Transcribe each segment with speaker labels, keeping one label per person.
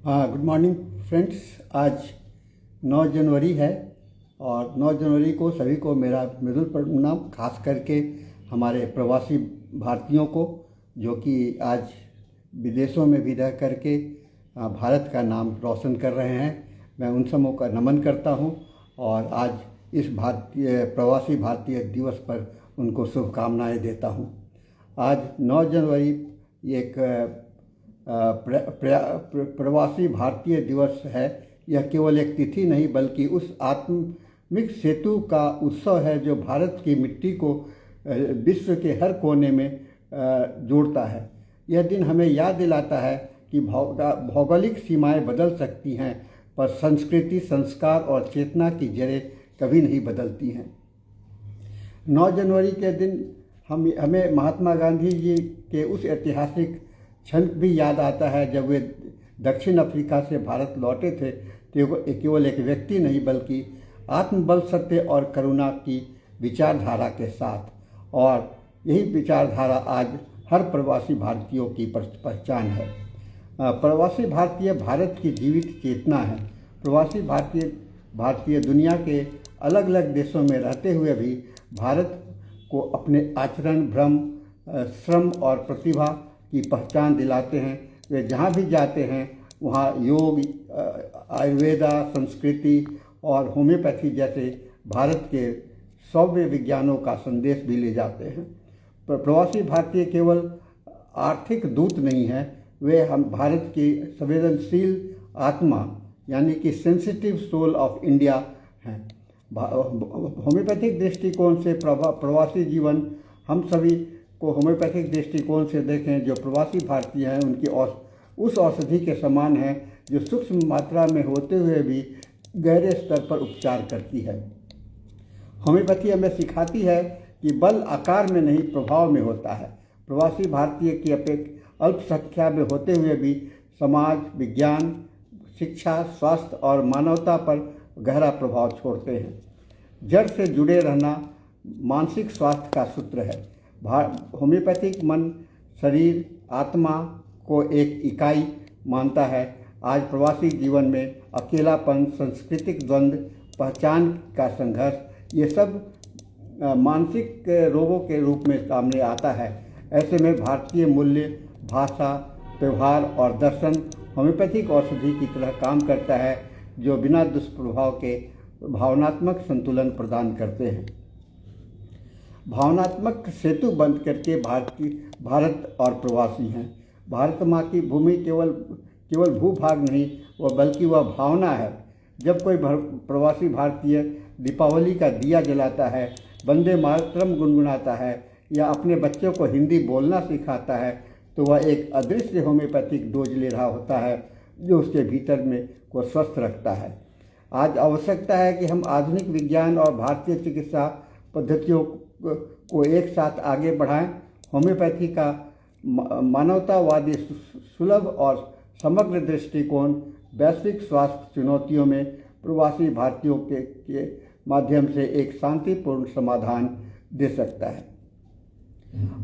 Speaker 1: हाँ, good morning friends. आज 9 जनवरी है और 9 जनवरी को सभी को मेरा मृदुल प्रणाम, खास करके हमारे प्रवासी भारतीयों को जो कि आज विदेशों में भी रह करके भारत का नाम रोशन कर रहे हैं। मैं उन सबों का नमन करता हूं और आज इस प्रवासी भारतीय दिवस पर उनको शुभकामनाएं देता हूं। आज 9 जनवरी एक प्रवासी भारतीय दिवस है। यह केवल एक तिथि नहीं बल्कि उस आत्मिक सेतु का उत्सव है जो भारत की मिट्टी को विश्व के हर कोने में जोड़ता है। यह दिन हमें याद दिलाता है कि भौगोलिक सीमाएं बदल सकती हैं पर संस्कृति, संस्कार और चेतना की जड़ें कभी नहीं बदलती हैं। 9 जनवरी के दिन हमें महात्मा गांधी जी के उस ऐतिहासिक क्षण भी याद आता है जब वे दक्षिण अफ्रीका से भारत लौटे थे। तो केवल एक व्यक्ति नहीं बल्कि आत्मबल, सत्य और करुणा की विचारधारा के साथ, और यही विचारधारा आज हर प्रवासी भारतीयों की पहचान है। प्रवासी भारतीय भारत की जीवित चेतना है। प्रवासी भारतीय दुनिया के अलग अलग देशों में रहते हुए भी भारत को अपने आचरण, भ्रम, श्रम और प्रतिभा की पहचान दिलाते हैं। वे जहाँ भी जाते हैं वहाँ योग, आयुर्वेदा, संस्कृति और होम्योपैथी जैसे भारत के सौम्य विज्ञानों का संदेश भी ले जाते हैं। प्रवासी भारतीय केवल आर्थिक दूत नहीं है, वे हम भारत की संवेदनशील आत्मा यानी कि सेंसिटिव सोल ऑफ इंडिया हैं। होम्योपैथिक दृष्टिकोण से प्रवासी जीवन, हम सभी को होम्योपैथिक दृष्टिकोण से देखें जो प्रवासी भारतीय हैं उनकी उस औषधि के समान है जो सूक्ष्म मात्रा में होते हुए भी गहरे स्तर पर उपचार करती है। होम्योपैथी हमें सिखाती है कि बल आकार में नहीं, प्रभाव में होता है। प्रवासी भारतीय की अल्प संख्या में होते हुए भी समाज, विज्ञान, शिक्षा, स्वास्थ्य और मानवता पर गहरा प्रभाव छोड़ते हैं। जड़ से जुड़े रहना मानसिक स्वास्थ्य का सूत्र है। होम्योपैथिक मन, शरीर, आत्मा को एक इकाई मानता है। आज प्रवासी जीवन में अकेलापन, सांस्कृतिक द्वंद्व, पहचान का संघर्ष, ये सब मानसिक रोगों के रूप में सामने आता है। ऐसे में भारतीय मूल्य, भाषा, व्यवहार और दर्शन होम्योपैथिक औषधि की तरह काम करता है जो बिना दुष्प्रभाव के भावनात्मक संतुलन प्रदान करते हैं। भावनात्मक सेतु बंद करके भारत और प्रवासी हैं। भारत माँ की भूमि केवल भूभाग नहीं, वह बल्कि वह भावना है। जब कोई प्रवासी भारतीय दीपावली का दिया जलाता है, वंदे मातरम गुनगुनाता है या अपने बच्चों को हिंदी बोलना सिखाता है तो वह एक अदृश्य होम्योपैथिक डोज ले रहा होता है जो उसके भीतर में को स्वस्थ रखता है। आज आवश्यकता है कि हम आधुनिक विज्ञान और भारतीय चिकित्सा पद्धतियों को एक साथ आगे बढ़ाएं। होम्योपैथी का मानवतावादी, सुलभ और समग्र दृष्टिकोण वैश्विक स्वास्थ्य चुनौतियों में प्रवासी भारतीयों के माध्यम से एक शांतिपूर्ण समाधान दे सकता है।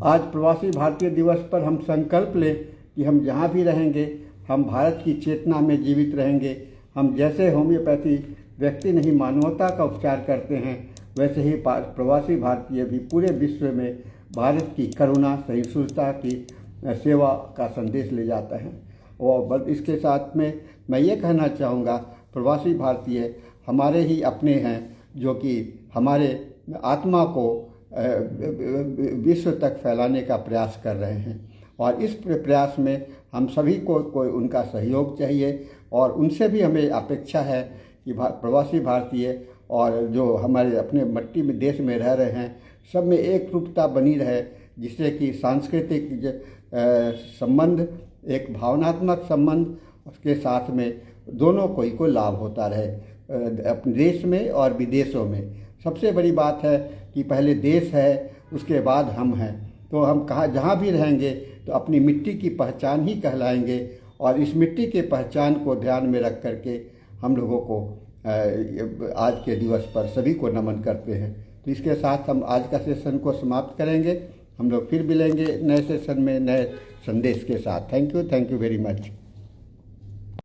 Speaker 1: आज प्रवासी भारतीय दिवस पर हम संकल्प लें कि हम जहाँ भी रहेंगे हम भारत की चेतना में जीवित रहेंगे। हम जैसे होम्योपैथी व्यक्ति नहीं मानवता का उपचार करते हैं, वैसे ही प्रवासी भारतीय भी पूरे विश्व में भारत की करुणा, सहिष्णुता की सेवा का संदेश ले जाता है। और इसके साथ में मैं ये कहना चाहूँगा, प्रवासी भारतीय हमारे ही अपने हैं जो कि हमारे आत्मा को विश्व तक फैलाने का प्रयास कर रहे हैं और इस प्रयास में हम सभी को उनका सहयोग चाहिए और उनसे भी हमें अपेक्षा है कि प्रवासी भारतीय और जो हमारे अपने मट्टी में देश में रह रहे हैं सब में एक रूपता बनी रहे, जिससे कि सांस्कृतिक संबंध, एक भावनात्मक संबंध, उसके साथ में दोनों को लाभ होता रहे अपने देश में और विदेशों में। सबसे बड़ी बात है कि पहले देश है, उसके बाद हम हैं। तो हम जहाँ भी रहेंगे तो अपनी मिट्टी की पहचान ही कहलाएंगे और इस मिट्टी के पहचान को ध्यान में रख करके हम लोगों को आज के दिवस पर सभी को नमन करते हैं। तो इसके साथ हम आज का सेशन को समाप्त करेंगे। हम लोग फिर मिलेंगे नए सेशन में नए संदेश के साथ। Thank you very much.